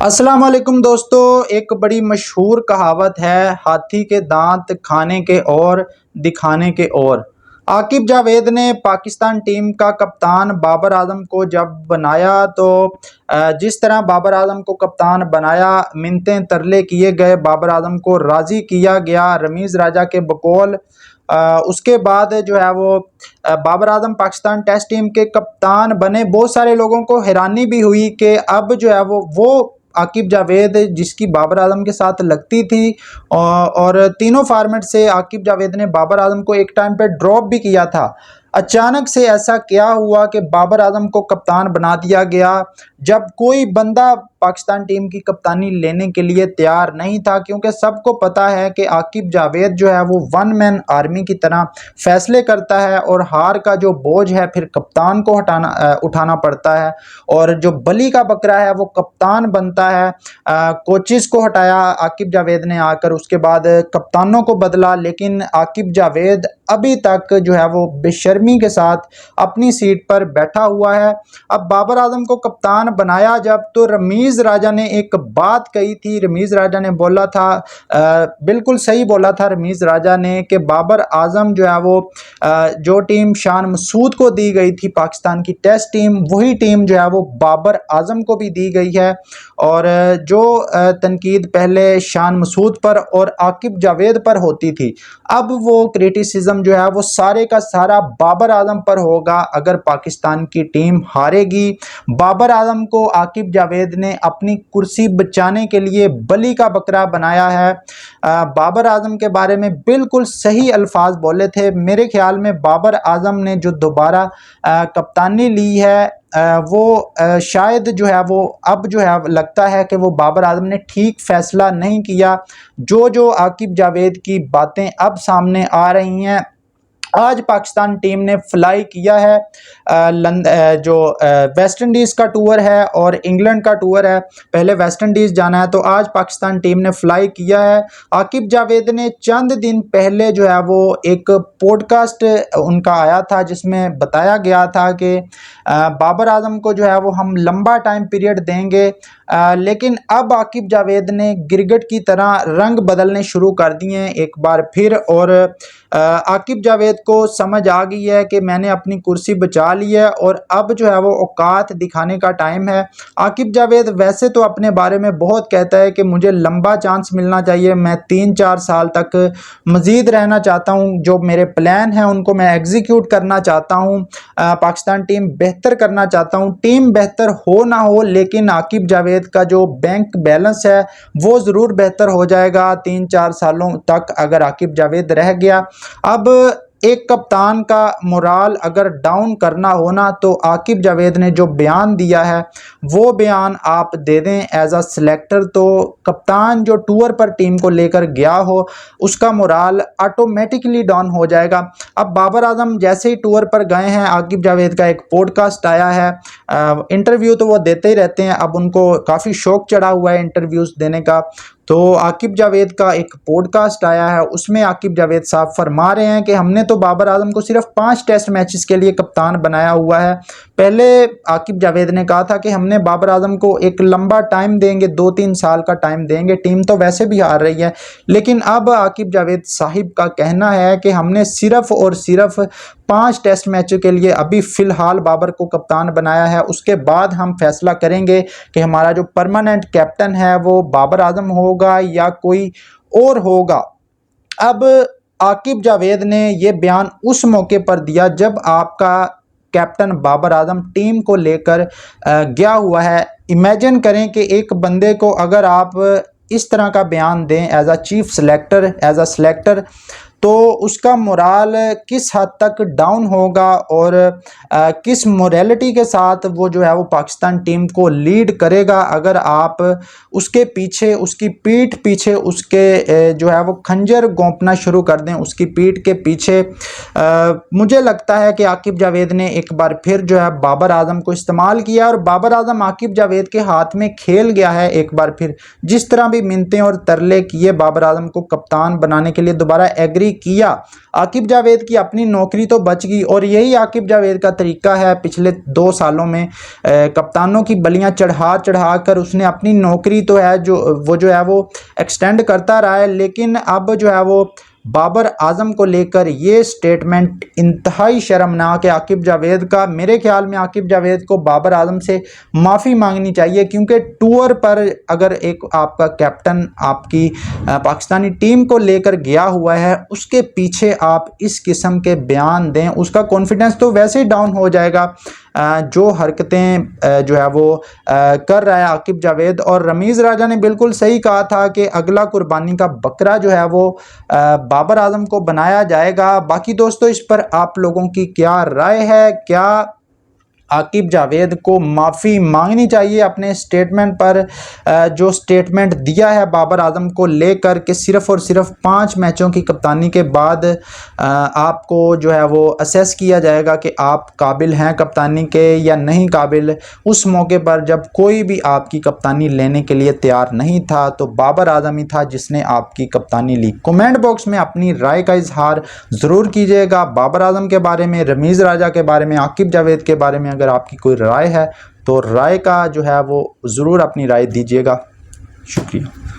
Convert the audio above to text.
अस्सलाम वालेकुम दोस्तों। एक बड़ी मशहूर कहावत है, हाथी के दांत खाने के और दिखाने के और। आकिब जावेद ने पाकिस्तान टीम का कप्तान बाबर आजम को जब बनाया तो जिस तरह बाबर आजम को कप्तान बनाया, मिन्नतें तरले किए गए, बाबर आजम को राज़ी किया गया रमीज़ राजा के बकौल। उसके बाद जो है वो बाबर आजम पाकिस्तान टेस्ट टीम के कप्तान बने। बहुत सारे लोगों को हैरानी भी हुई कि अब जो है वो आकिब जावेद जिसकी बाबर आजम के साथ लगती थी, और तीनों फॉर्मेट से आकिब जावेद ने बाबर आजम को एक टाइम पे ड्रॉप भी किया था। अचानक से ऐसा क्या हुआ कि बाबर आजम को कप्तान बना दिया गया, जब कोई बंदा पाकिस्तान टीम की कप्तानी लेने के लिए तैयार नहीं था, क्योंकि सबको पता है कि आकिब जावेद जो है वो वन मैन आर्मी की तरह फैसले करता है और हार का जो बोझ है फिर कप्तान को उठाना पड़ता है। और जो बली का बकरा है वो कप्तान बनता है। कोचिस को हटाया आकिब जावेद ने आकर, उसके बाद कप्तानों को बदला, लेकिन आकिब जावेद अभी तक जो है वो बेशर्मी के साथ अपनी सीट पर बैठा हुआ है। अब बाबर आजम को कप्तान बनाया जब, तो रमीज़ राजा ने एक बात कही थी। रमीज़ राजा ने बोला था, बिल्कुल सही बोला था रमीज़ राजा ने, कि बाबर आजम जो है वो जो टीम शान मसूद को दी गई थी पाकिस्तान की टेस्ट टीम, वही टीम जो है वो बाबर आजम को भी दी गई है। और जो तनकीद पहले शान मसूद पर और आकिब जावेद पर होती थी, अब वो क्रिटिसिज्म जो है वो सारे का सारा बाबर आजम पर होगा। अगर पाकिस्तान की टीम हारेगी, बाबर आजम को आकिब जावेद ने अपनी कुर्सी बचाने के लिए बली का बकरा बनाया है। बाबर आजम के बारे में बिल्कुल सही अल्फाज बोले थे। मेरे ख्याल में बाबर आजम ने जो दोबारा कप्तानी ली है, वो शायद जो है वो अब जो है लगता है कि वो बाबर आजम ने ठीक फैसला नहीं किया। जो जो आकिब जावेद की बातें अब सामने आ रही हैं, आज पाकिस्तान टीम ने फ्लाई किया है। जो वेस्ट इंडीज़ का टूर है और इंग्लैंड का टूर है, पहले वेस्ट इंडीज़ जाना है, तो आज पाकिस्तान टीम ने फ्लाई किया है। आकिब जावेद ने चंद दिन पहले जो है वो एक पॉडकास्ट उनका आया था जिसमें बताया गया था कि बाबर आजम को जो है वो हम लंबा टाइम पीरियड देंगे। लेकिन अब आकिब जावेद ने गिरगिट की तरह रंग बदलने शुरू कर दिए हैं एक बार फिर, और आकिब जावेद को समझ आ गई है कि मैंने अपनी कुर्सी बचा ली है और अब जो है वो औकात दिखाने का टाइम है। आकिब जावेद वैसे तो अपने बारे में बहुत कहता है कि मुझे लंबा चांस मिलना चाहिए, मैं 3-4 साल तक मज़ीद रहना चाहता हूं, जो मेरे प्लान हैं उनको मैं एग्जीक्यूट करना चाहता हूं, पाकिस्तान टीम बेहतर करना चाहता हूं। टीम बेहतर हो ना हो, लेकिन आकिब जावेद का जो बैंक बैलेंस है वो ज़रूर बेहतर हो जाएगा 3-4 सालों तक अगर आकिब जावेद रह गया। अब एक कप्तान का मोराल अगर डाउन करना हो ना, तो आकिब जावेद ने जो बयान दिया है वो बयान आप दे दें एज अ सिलेक्टर, तो कप्तान जो टूर पर टीम को लेकर गया हो उसका मोराल ऑटोमेटिकली डाउन हो जाएगा। अब बाबर आजम जैसे ही टूर पर गए हैं, आकिब जावेद का एक पॉडकास्ट आया है, इंटरव्यू तो वो देते ही रहते हैं, अब उनको काफ़ी शौक चढ़ा हुआ है इंटरव्यूज़ देने का। तो आकिब जावेद का एक पॉडकास्ट आया है, उसमें आकिब जावेद साहब फरमा रहे हैं कि हमने तो बाबर आजम को सिर्फ 5 टेस्ट मैचेस के लिए कप्तान बनाया हुआ है। पहले आकिब जावेद ने कहा था कि हमने बाबर आजम को एक लंबा टाइम देंगे, 2-3 साल का टाइम देंगे, टीम तो वैसे भी हार रही है। लेकिन अब आकिब जावेद साहिब का कहना है कि हमने सिर्फ और सिर्फ 5 टेस्ट मैचों के लिए अभी फ़िलहाल बाबर को कप्तान बनाया है। उसके बाद हम फैसला करेंगे कि हमारा जो परमानेंट कैप्टन है वो बाबर आजम होगा या कोई और होगा। अब आकिब जावेद ने ये बयान उस मौके पर दिया जब आपका कैप्टन बाबर आजम टीम को लेकर गया हुआ है। इमेजिन करें कि एक बंदे को अगर आप इस तरह का बयान दें as a chief selector, as a selector, तो उसका मोराल किस हद तक डाउन होगा और किस मोरालिटी के साथ वो जो है वो पाकिस्तान टीम को लीड करेगा अगर आप उसके पीछे, उसकी पीठ पीछे उसके जो है वो खंजर गोंपना शुरू कर दें उसकी पीठ के पीछे। मुझे लगता है कि आकिब जावेद ने एक बार फिर जो है बाबर आजम को इस्तेमाल किया और बाबर आजम आकिब जावेद के हाथ में खेल गया है एक बार फिर। जिस तरह भी मिन्नतें और तरले किए बाबर आजम को कप्तान बनाने के लिए, दोबारा एग्री भी किया, आकिब जावेद की अपनी नौकरी तो बच गई। और यही आकिब जावेद का तरीका है, पिछले 2 सालों में कप्तानों की बलियां चढ़ा चढ़ा कर उसने अपनी नौकरी तो है वो एक्सटेंड करता रहा है। लेकिन अब जो है वो बाबर आजम को लेकर ये स्टेटमेंट इंतहाई शर्मनाक है आकिब जावेद का। मेरे ख्याल में आकिब जावेद को बाबर आजम से माफ़ी मांगनी चाहिए, क्योंकि टूर पर अगर एक आपका कैप्टन आपकी पाकिस्तानी टीम को लेकर गया हुआ है, उसके पीछे आप इस किस्म के बयान दें, उसका कॉन्फिडेंस तो वैसे ही डाउन हो जाएगा। जो हरकतें जो है वो कर रहा है आकिब जावेद। और रमीज़ राजा ने बिल्कुल सही कहा था कि अगला कुर्बानी का बकरा जो है वो बाबर आजम को बनाया जाएगा। बाकी दोस्तों, इस पर आप लोगों की क्या राय है? क्या आकिब जावेद को माफ़ी मांगनी चाहिए अपने स्टेटमेंट पर, जो स्टेटमेंट दिया है बाबर आजम को लेकर कि सिर्फ़ और सिर्फ 5 मैचों की कप्तानी के बाद आपको जो है वो असेस किया जाएगा कि आप काबिल हैं कप्तानी के या नहीं काबिल। उस मौके पर जब कोई भी आपकी कप्तानी लेने के लिए तैयार नहीं था, तो बाबर आजम ही था जिसने आपकी कप्तानी ली। कमेंट बॉक्स में अपनी राय का इजहार ज़रूर कीजिएगा बाबर आजम के बारे में, रमीज़ राजा के बारे में, आकिब जावेद के बारे में। अगर आपकी कोई राय है तो राय का जो है वो ज़रूर अपनी राय दीजिएगा। शुक्रिया।